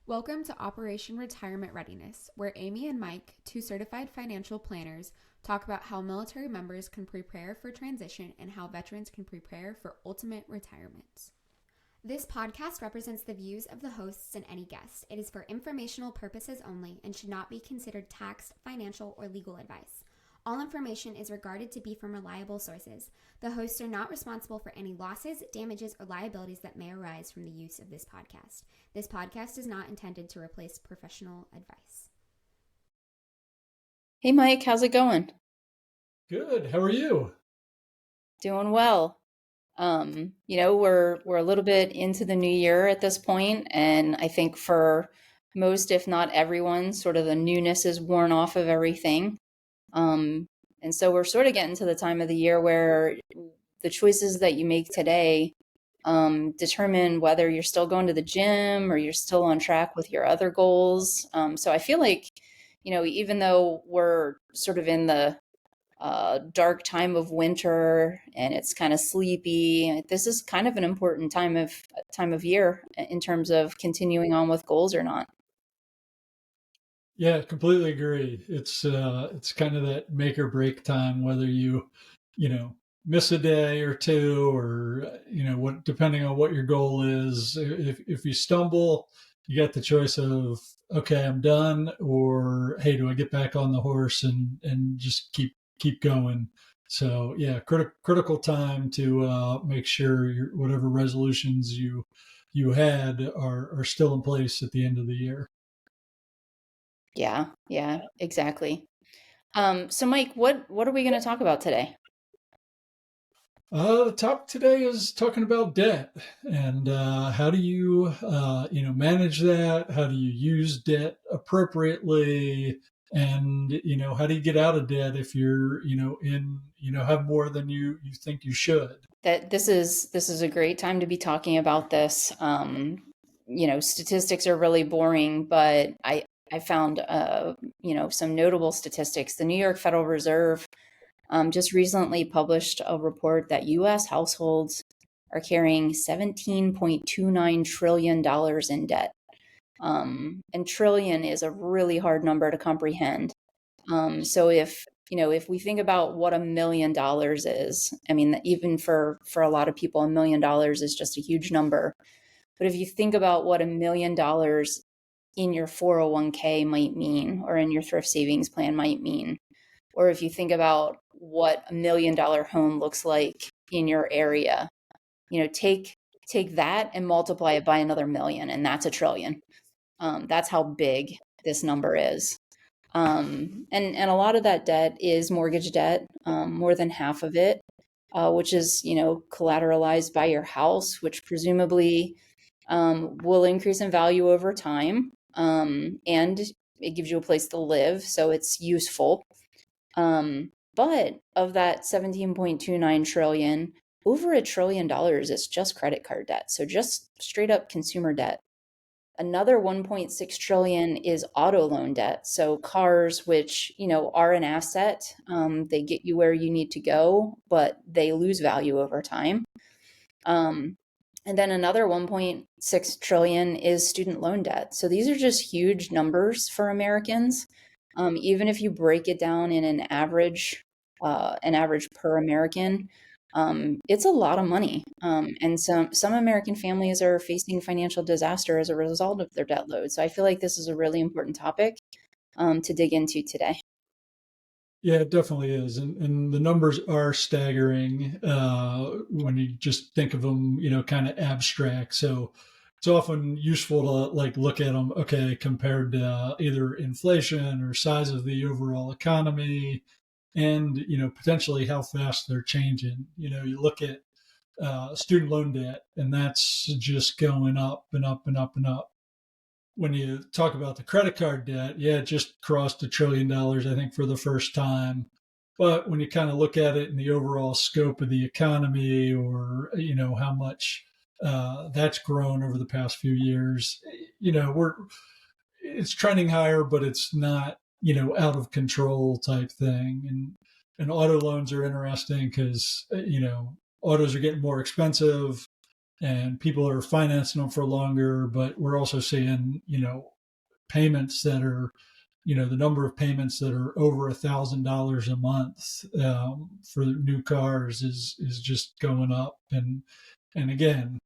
Welcome to Operation Retirement Readiness, where Amy and Mike, two certified financial planners, talk about how military members can prepare for transition and how veterans can prepare for ultimate retirement. This podcast represents the views of the hosts and any guest. It is for informational purposes only and should not be considered tax, financial, or legal advice. All information is regarded to be from reliable sources. The hosts are not responsible for any losses, damages, or liabilities that may arise from the use of this podcast. This podcast is not intended to replace professional advice. Hey, Mike, how's it going? Good. How are you? Doing well. We're a little bit into the new year at this point, and I think for most, if not everyone, sort of the newness is worn off of everything. And so we're sort of getting to the time of the year where the choices that you make today determine whether you're still going to the gym or you're still on track with your other goals. So I feel like, even though we're sort of in the dark time of winter and it's kind of sleepy, this is kind of an important time of year in terms of continuing on with goals or not. Yeah, completely agree. It's kind of that make or break time, whether miss a day or two, or what, depending on what your goal is. If you stumble, you got the choice of, okay, I'm done, or hey, do I get back on the horse and just keep going. So yeah, critical time to make sure whatever resolutions you had are still in place at the end of the year. Yeah, exactly. So Mike, what are we going to talk about today? The topic today is talking about debt and how do you manage that? How do you use debt appropriately? And how do you get out of debt if you're have more than you think you should? That this is a great time to be talking about this. Statistics are really boring, but I found some notable statistics. The New York Federal Reserve just recently published a report that U.S. households are carrying $17.29 trillion in debt. And trillion is a really hard number to comprehend. So if we think about what $1 million is, I mean, even for a lot of people, $1 million is just a huge number. But if you think about what $1 million in your 401k might mean, or in your thrift savings plan might mean, or if you think about what $1 million home looks like in your area, take that and multiply it by another million, and that's $1 trillion. That's how big this number is. And a lot of that debt is mortgage debt, more than half of it, which is, collateralized by your house, which presumably will increase in value over time. And it gives you a place to live, so it's useful. But of that 17.29 trillion, over $1 trillion is just credit card debt. So just straight up consumer debt. Another 1.6 trillion is auto loan debt. So cars, which, are an asset, they get you where you need to go, but they lose value over time. And then another 1.6 trillion is student loan debt. So these are just huge numbers for Americans. Even if you break it down in an average per American, it's a lot of money. And some American families are facing financial disaster as a result of their debt load. So I feel like this is a really important topic to dig into today. Yeah, it definitely is, and the numbers are staggering when you just think of them, kind of abstract. So it's often useful to look at them, okay, compared to either inflation or size of the overall economy, and potentially how fast they're changing. You look at student loan debt, and that's just going up and up and up and up. When you talk about the credit card debt, yeah, it just crossed $1 trillion, I think, for the first time. But when you kind of look at it in the overall scope of the economy, or how much that's grown over the past few years, it's trending higher, but it's not out of control type thing. And auto loans are interesting because autos are getting more expensive. and people are financing them for longer. But we're also seeing, payments that are, the number of payments that are over $1,000 a month for new cars is just going up. And again,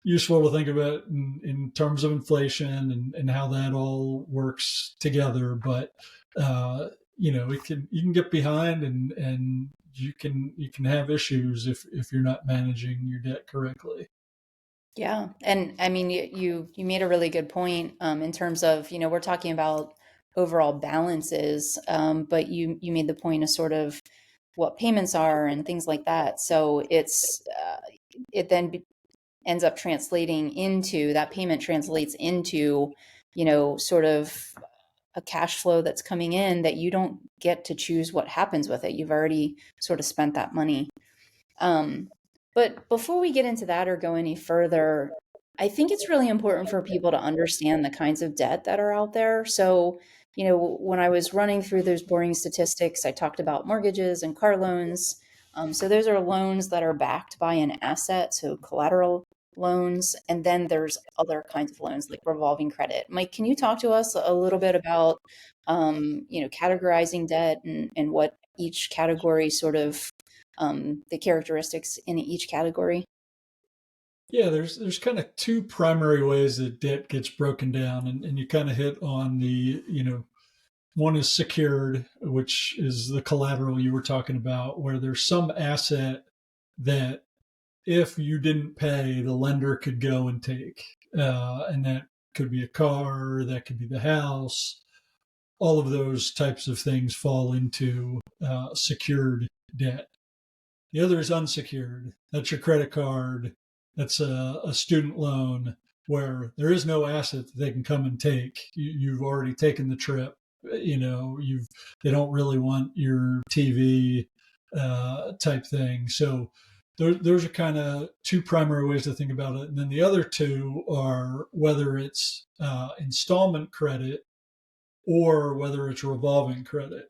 useful to think about in terms of inflation and how that all works together. But you can get behind, and you can have issues if you're not managing your debt correctly. Yeah. And I mean, you made a really good point in terms of, we're talking about overall balances, but you made the point of sort of what payments are and things like that. So it then ends up translating into that payment translates into, sort of a cash flow that's coming in that you don't get to choose what happens with it. You've already sort of spent that money. Um, but before we get into that or go any further, I think it's really important for people to understand the kinds of debt that are out there. So, when I was running through those boring statistics, I talked about mortgages and car loans. So those are loans that are backed by an asset, so collateral loans. And then there's other kinds of loans like revolving credit. Mike, can you talk to us a little bit about, categorizing debt and what each category sort of the characteristics in each category? Yeah, there's kind of two primary ways that debt gets broken down, and you kind of hit on one is secured, which is the collateral you were talking about, where there's some asset that if you didn't pay, the lender could go and take. And that could be a car, that could be the house. All of those types of things fall into secured debt. The other is unsecured. That's your credit card. That's a student loan where there is no asset that they can come and take. You've already taken the trip. They don't really want your TV type thing. So those are kind of two primary ways to think about it. And then the other two are whether it's installment credit or whether it's revolving credit.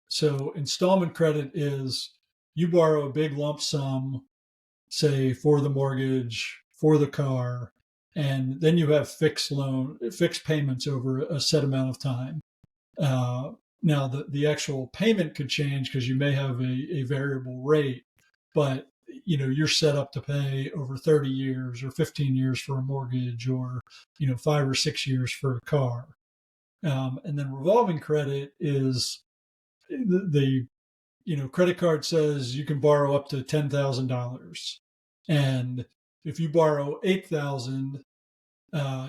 So installment credit is you borrow a big lump sum, say for the mortgage, for the car, and then you have fixed payments over a set amount of time. Uh, Now the actual payment could change because you may have a variable rate, but you're set up to pay over 30 years or 15 years for a mortgage, or 5 or 6 years for a car. And then revolving credit is the credit card says you can borrow up to $10,000, and if you borrow 8,000,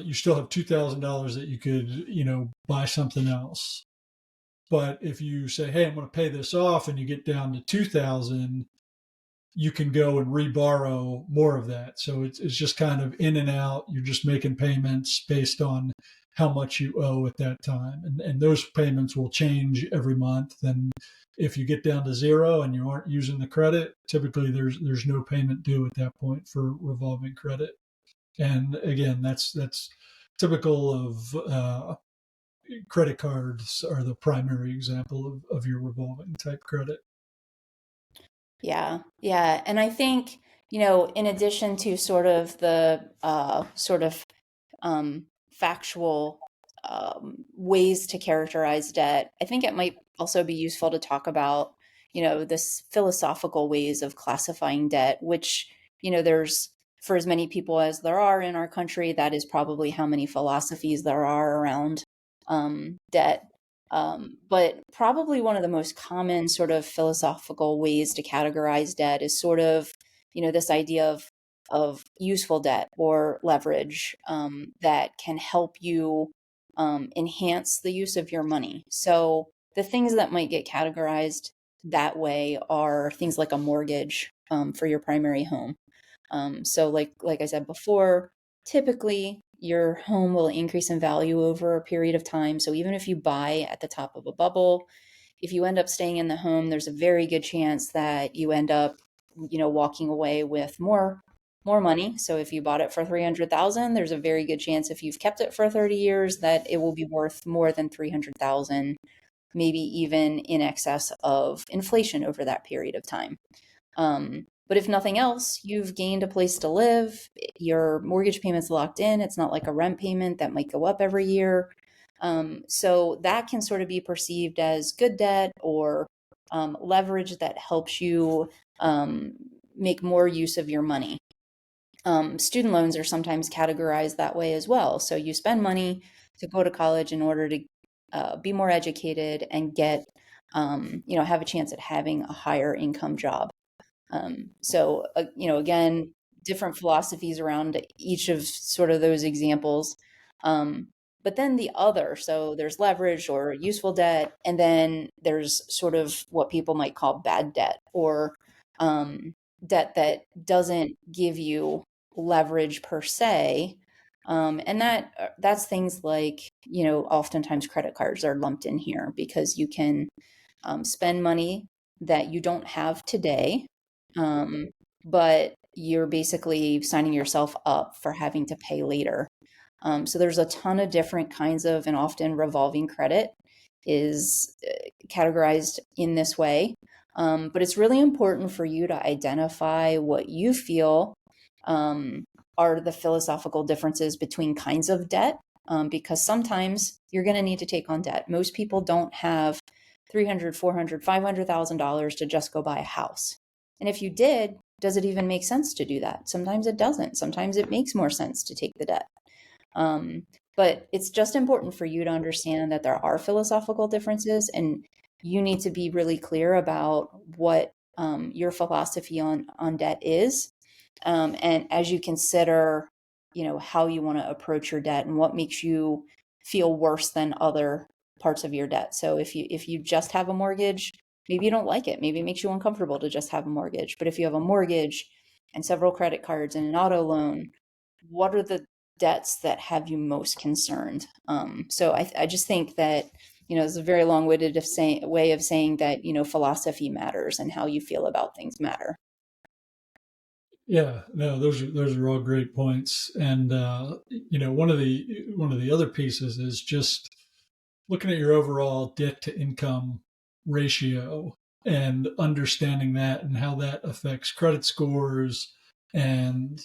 you still have $2,000 that you could buy something else. But if you say, hey, I'm going to pay this off, and you get down to 2,000, you can go and reborrow more of that. So it's just kind of in and out. You're just making payments based on how much you owe at that time. And those payments will change every month. And if you get down to zero and you aren't using the credit, typically there's no payment due at that point for revolving credit. And again, that's typical of credit cards are the primary example of your revolving type credit. Yeah, yeah. And I think, in addition to sort of the factual ways to characterize debt, I think it might also be useful to talk about, this philosophical ways of classifying debt, which, there's for as many people as there are in our country, that is probably how many philosophies there are around debt. But probably one of the most common sort of philosophical ways to categorize debt is sort of, this idea of useful debt or leverage that can help you enhance the use of your money. So the things that might get categorized that way are things like a mortgage for your primary home. So like I said before, typically your home will increase in value over a period of time. So even if you buy at the top of a bubble, if you end up staying in the home, there's a very good chance that you end up, walking away with more money. So if you bought it for 300,000, there's a very good chance if you've kept it for 30 years that it will be worth more than 300,000, maybe even in excess of inflation over that period of time. But if nothing else, you've gained a place to live, your mortgage payment's locked in. It's not like a rent payment that might go up every year. So that can sort of be perceived as good debt or leverage that helps you make more use of your money. Student loans are sometimes categorized that way as well. So you spend money to go to college in order to be more educated and get, have a chance at having a higher income job. Again, different philosophies around each of sort of those examples. But then so there's leverage or useful debt, and then there's sort of what people might call bad debt, or debt that doesn't give you leverage per se. And that's things like, oftentimes credit cards are lumped in here because you can spend money that you don't have today, but you're basically signing yourself up for having to pay later. So there's a ton of different kinds of, and often revolving credit is categorized in this way. But it's really important for you to identify what you feel are the philosophical differences between kinds of debt, because sometimes you're going to need to take on debt. Most people don't have $300,000, $400,000, $500,000 to just go buy a house. And if you did, does it even make sense to do that? Sometimes it doesn't. Sometimes it makes more sense to take the debt. But it's just important for you to understand that there are philosophical differences, and you need to be really clear about what your philosophy on debt is. And as you consider, how you want to approach your debt and what makes you feel worse than other parts of your debt. So if you just have a mortgage, maybe you don't like it. Maybe it makes you uncomfortable to just have a mortgage. But if you have a mortgage and several credit cards and an auto loan, what are the debts that have you most concerned? So I just think that, it's a very long-winded way of saying that, philosophy matters and how you feel about things matter. Yeah, no, those are all great points. And one of the other pieces is just looking at your overall debt to income ratio and understanding that and how that affects credit scores and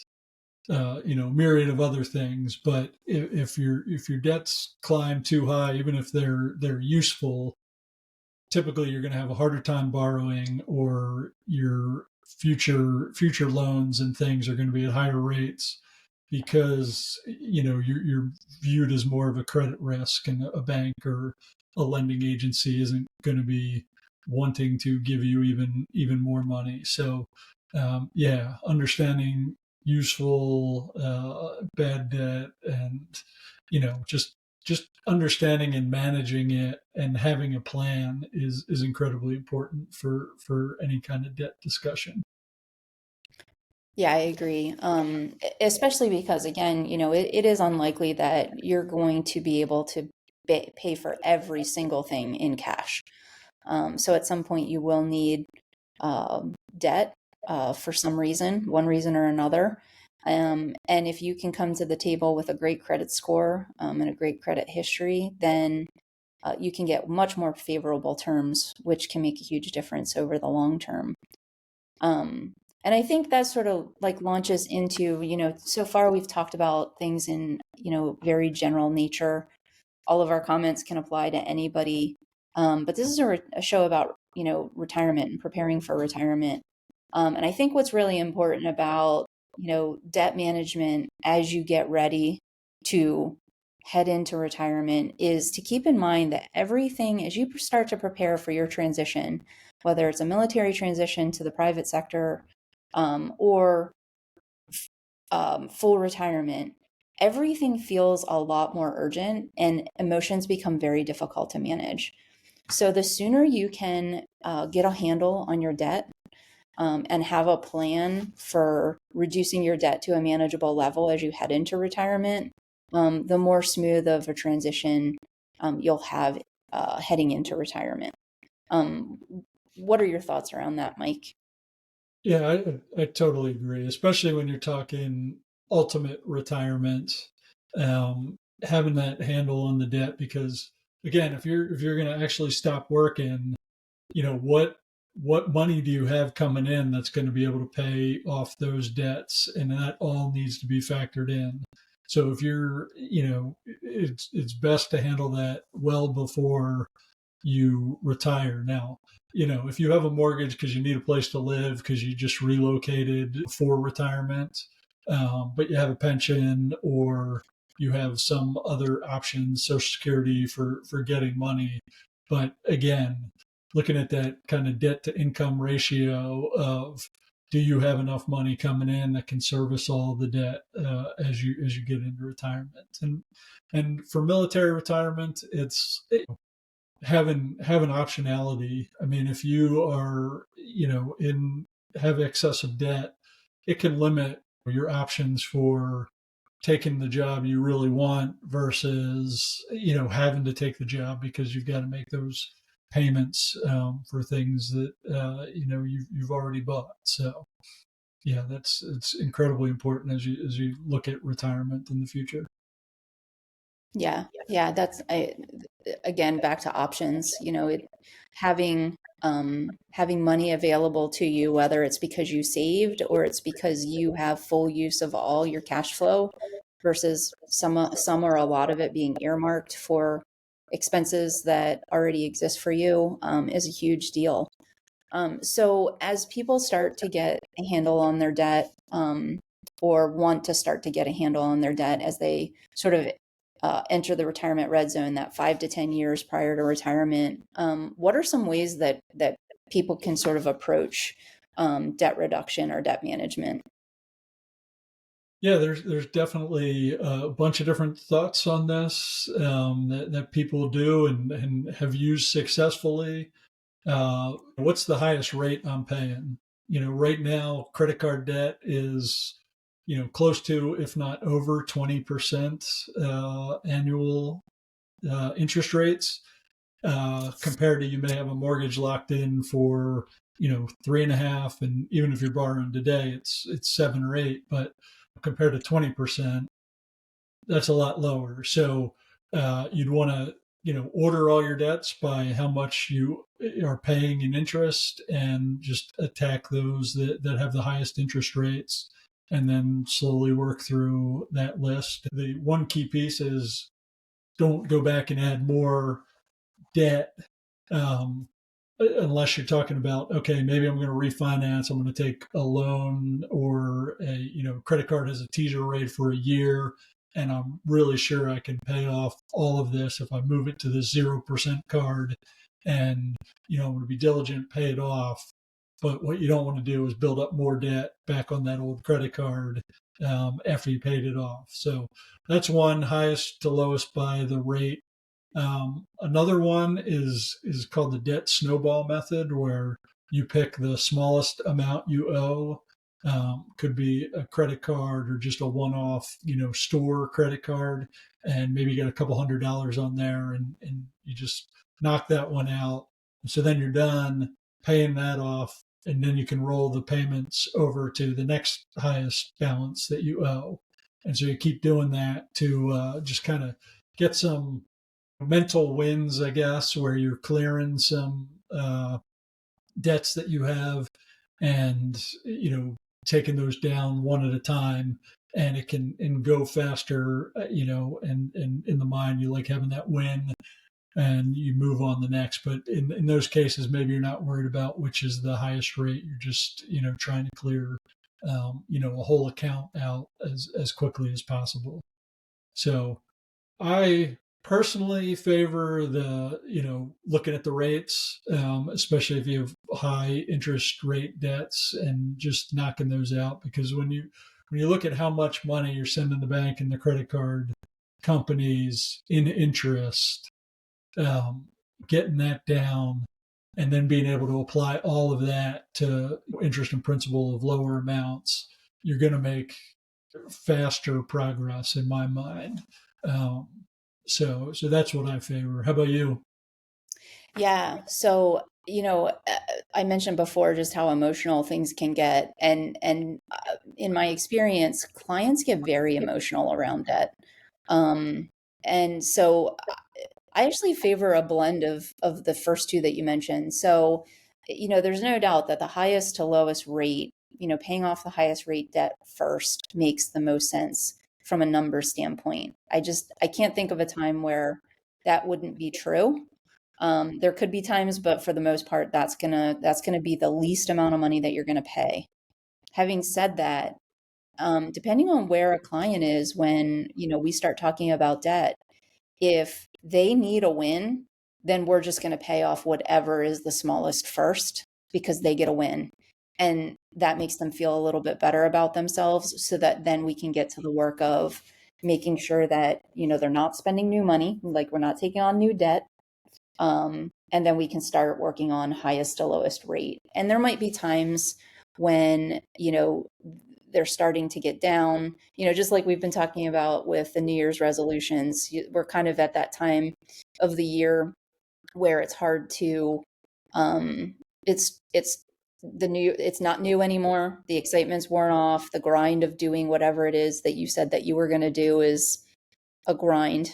myriad of other things. But if your debts climb too high, even if they're useful, typically you're going to have a harder time borrowing, or your future loans and things are going to be at higher rates because you're viewed as more of a credit risk, and a bank or a lending agency isn't going to be wanting to give you even more money. So understanding useful bad debt, and just understanding and managing it and having a plan is incredibly important for any kind of debt discussion. Yeah, I agree. Especially because, again, it is unlikely that you're going to be able to pay for every single thing in cash. So at some point, you will need debt for some reason, one reason or another. And if you can come to the table with a great credit score and a great credit history, then you can get much more favorable terms, which can make a huge difference over the long term. And I think that sort of like launches into, so far we've talked about things in, very general nature. All of our comments can apply to anybody. But this is a show about, retirement and preparing for retirement. And I think what's really important about, debt management as you get ready to head into retirement is to keep in mind that everything, as you start to prepare for your transition, whether it's a military transition to the private sector, or full retirement, everything feels a lot more urgent and emotions become very difficult to manage. So the sooner you can get a handle on your debt, and have a plan for reducing your debt to a manageable level as you head into retirement, the more smooth of a transition you'll have heading into retirement. What are your thoughts around that, Mike? Yeah, I totally agree, especially when you're talking ultimate retirement, having that handle on the debt. Because again, if you're going to actually stop working, what what money do you have coming in that's going to be able to pay off those debts? And that all needs to be factored in. So if you're, it's best to handle that well before you retire. Now, if you have a mortgage because you need a place to live because you just relocated for retirement, but you have a pension or you have some other options, Social Security for getting money. But again, looking at that kind of debt to income ratio of, do you have enough money coming in that can service all the debt as you get into retirement? And for military retirement, it's having optionality. I mean, if you are, in have excessive debt, it can limit your options for taking the job you really want versus, having to take the job because you've got to make those payments for things that you've already bought. So yeah, it's incredibly important as you look at retirement in the future. Yeah, yeah, again, back to options, having money available to you, whether it's because you saved or it's because you have full use of all your cash flow versus some or a lot of it being earmarked for expenses that already exist for you, is a huge deal. So as people start to get a handle on their debt, or want to start to get a handle on their debt as they sort of enter the retirement red zone, that 5 to 10 years prior to retirement, what are some ways that people can sort of approach debt reduction or debt management? Yeah, there's definitely a bunch of different thoughts on this that people do and have used successfully. What's the highest rate I'm paying? Right now, credit card debt is, close to, if not over 20% annual interest rates, compared to, you may have a mortgage locked in for, 3.5, and even if you're borrowing today, it's 7 or 8. But compared to 20%, that's a lot lower. So you'd want to, order all your debts by how much you are paying in interest and just attack those that have the highest interest rates, and then slowly work through that list. The one key piece is, don't go back and add more debt, um, unless you're talking about, okay, maybe I'm going to refinance, I'm going to take a loan, or a credit card has a teaser rate for a year, and I'm really sure I can pay off all of this if I move it to the 0% card, and I'm going to be diligent, pay it off. But what you don't want to do is build up more debt back on that old credit card after you paid it off. So that's one, highest to lowest by the rate. Another one is called the debt snowball method, where you pick the smallest amount you owe. Could be a credit card or just a one-off, store credit card, and maybe you got a couple $100 on there, and you just knock that one out. So then you're done paying that off, and then you can roll the payments over to the next highest balance that you owe. And so you keep doing that to just kind of get some mental wins, I guess, where you're clearing some debts that you have, and taking those down one at a time. And it can and go faster, and in the mind, you like having that win, and you move on the next. But in those cases, maybe you're not worried about which is the highest rate. You're just trying to clear a whole account out as quickly as possible. So I personally favor the, looking at the rates, especially if you have high interest rate debts, and just knocking those out. Because when you look at how much money you're sending the bank and the credit card companies in interest, getting that down, and then being able to apply all of that to interest and principal of lower amounts, you're going to make faster progress in my mind. Um, so that's what I favor. How about you? Yeah. So, I mentioned before just how emotional things can get, and in my experience, clients get very emotional around debt. Um, and so I actually favor a blend of the first two that you mentioned. So, there's no doubt that the highest to lowest rate, paying off the highest rate debt first makes the most sense from a number standpoint. I can't think of a time where that wouldn't be true. There could be times, but for the most part, that's gonna be the least amount of money that you're gonna pay. Having said that, depending on where a client is when we start talking about debt, if they need a win, then we're just going to pay off whatever is the smallest first because they get a win. And that makes them feel a little bit better about themselves so that then we can get to the work of making sure that, they're not spending new money, like we're not taking on new debt. And then we can start working on highest to lowest rate. And there might be times when, they're starting to get down, just like we've been talking about with the New Year's resolutions. We're kind of at that time of the year where it's hard to, it's not new anymore. The excitement's worn off. The grind of doing whatever it is that you said that you were going to do is a grind.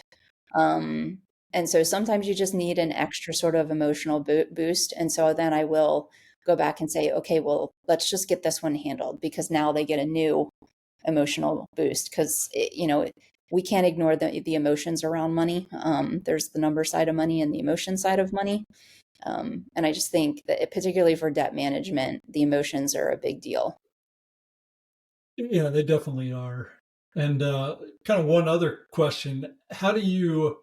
And so sometimes you just need an extra sort of emotional boost. And so then I will go back and say, okay, well, let's just get this one handled because now they get a new emotional boost because, we can't ignore the emotions around money. There's the number side of money and the emotion side of money. And I just think that particularly for debt management, the emotions are a big deal. Yeah, they definitely are. And kind of one other question: how do you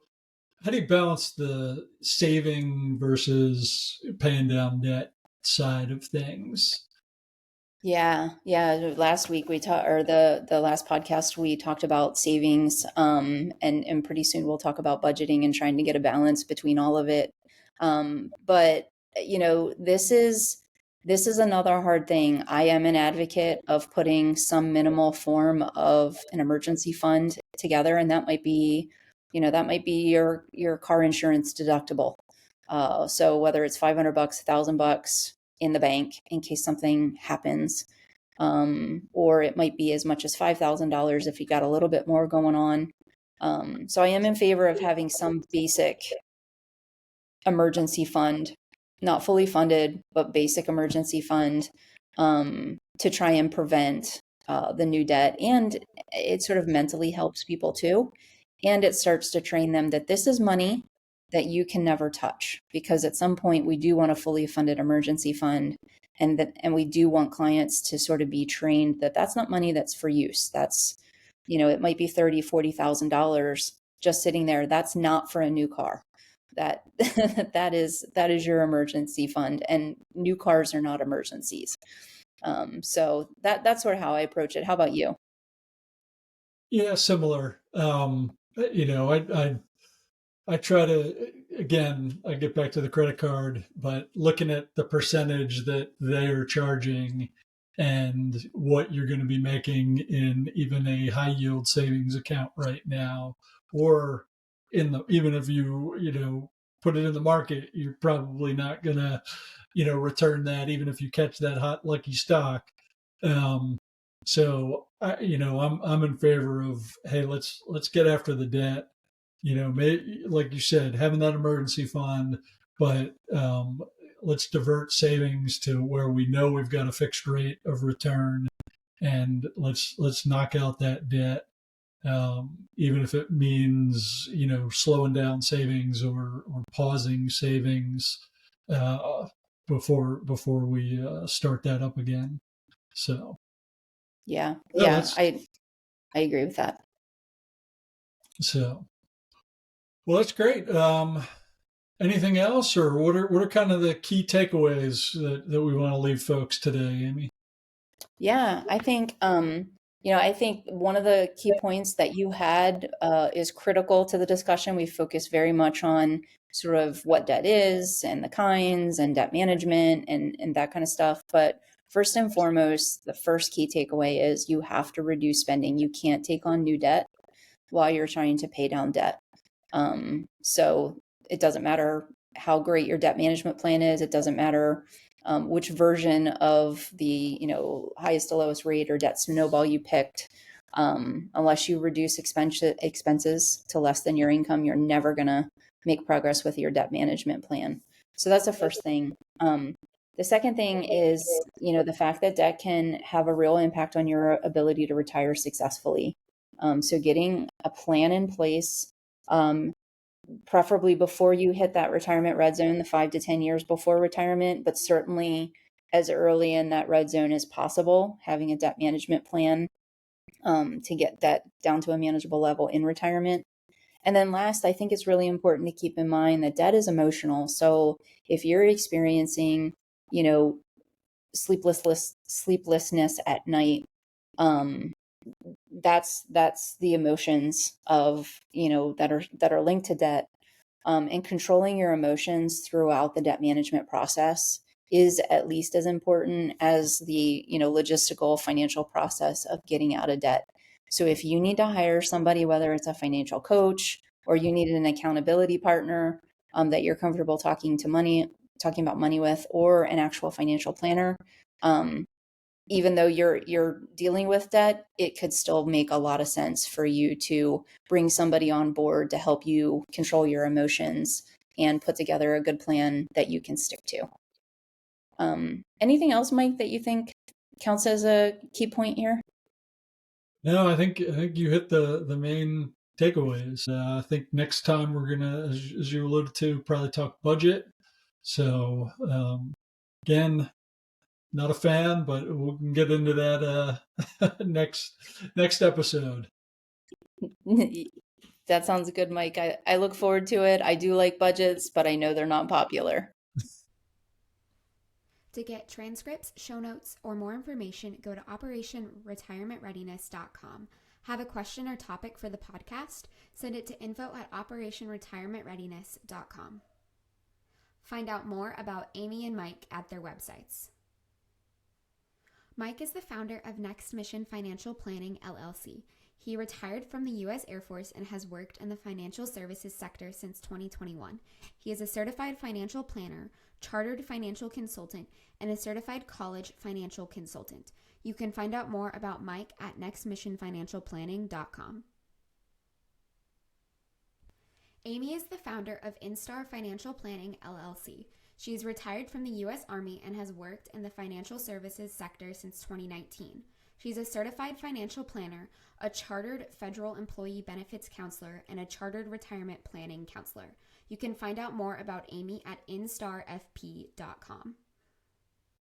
balance the saving versus paying down debt side of things? Yeah, yeah. Last week we talked, or the last podcast we talked about savings, and pretty soon we'll talk about budgeting and trying to get a balance between all of it. But this is another hard thing. I am an advocate of putting some minimal form of an emergency fund together, and that might be your car insurance deductible. So whether it's $500, $1,000 in the bank in case something happens, or it might be as much as $5,000 if you got a little bit more going on. So I am in favor of having some basic emergency fund, not fully funded, but basic emergency fund, to try and prevent the new debt. And it sort of mentally helps people too. And it starts to train them that this is money that you can never touch, because at some point we do want a fully funded emergency fund, and we do want clients to sort of be trained that that's not money that's for use. That's, it might be $30,000, $40,000 just sitting there. That's not for a new car. That that is your emergency fund, and new cars are not emergencies. So that's sort of how I approach it. How about you? Yeah, similar. I try to, again, I get back to the credit card, but looking at the percentage that they are charging and what you're going to be making in even a high yield savings account right now, or even if you put it in the market, you're probably not going to, return that even if you catch that hot lucky stock. Um, so I'm in favor of, hey, let's get after the debt. Like you said, having that emergency fund, but let's divert savings to where we know we've got a fixed rate of return, and let's knock out that debt, even if it means slowing down savings or pausing savings uh, before we start that up again. So Yeah, yeah, yeah, that's I agree with that. so well, that's great. Anything else, or what are kind of the key takeaways that we want to leave folks today, Amy? Yeah, I think one of the key points that you had is critical to the discussion. We focus very much on sort of what debt is and the kinds and debt management and that kind of stuff. But first and foremost, the first key takeaway is you have to reduce spending. You can't take on new debt while you're trying to pay down debt. So it doesn't matter how great your debt management plan is. It doesn't matter which version of the highest to lowest rate or debt snowball you picked. Unless you reduce expenses to less than your income, you're never going to make progress with your debt management plan. So that's the first thing. The second thing is, the fact that debt can have a real impact on your ability to retire successfully. So getting a plan in place, preferably before you hit that retirement red zone, the 5 to 10 years before retirement, but certainly as early in that red zone as possible, having a debt management plan to get that down to a manageable level in retirement. And then last, I think it's really important to keep in mind that debt is emotional. So if you're experiencing, sleeplessness at night, that's the emotions of, that are linked to debt. And controlling your emotions throughout the debt management process is at least as important as the, logistical financial process of getting out of debt. So if you need to hire somebody, whether it's a financial coach or you need an accountability partner that you're comfortable talking about money with, or an actual financial planner, even though you're dealing with debt, it could still make a lot of sense for you to bring somebody on board to help you control your emotions and put together a good plan that you can stick to. Anything else, Mike, that you think counts as a key point here? No, I think you hit the main takeaways. I think next time we're gonna, as you alluded to, probably talk budget. So again, not a fan, but we can get into that next episode. That sounds good, Mike. I look forward to it. I do like budgets, but I know they're not popular. To get transcripts, show notes, or more information, go to operationretirementreadiness.com. Have a question or topic for the podcast? Send it to info@operationretirementreadiness.com. Find out more about Amy and Mike at their websites. Mike is the founder of Next Mission Financial Planning, LLC. He retired from the U.S. Air Force and has worked in the financial services sector since 2021. He is a certified financial planner, chartered financial consultant, and a certified college financial consultant. You can find out more about Mike at nextmissionfinancialplanning.com. Amy is the founder of Instar Financial Planning, LLC. She is retired from the U.S. Army and has worked in the financial services sector since 2019. She's a certified financial planner, a chartered federal employee benefits counselor, and a chartered retirement planning counselor. You can find out more about Amy at instarfp.com.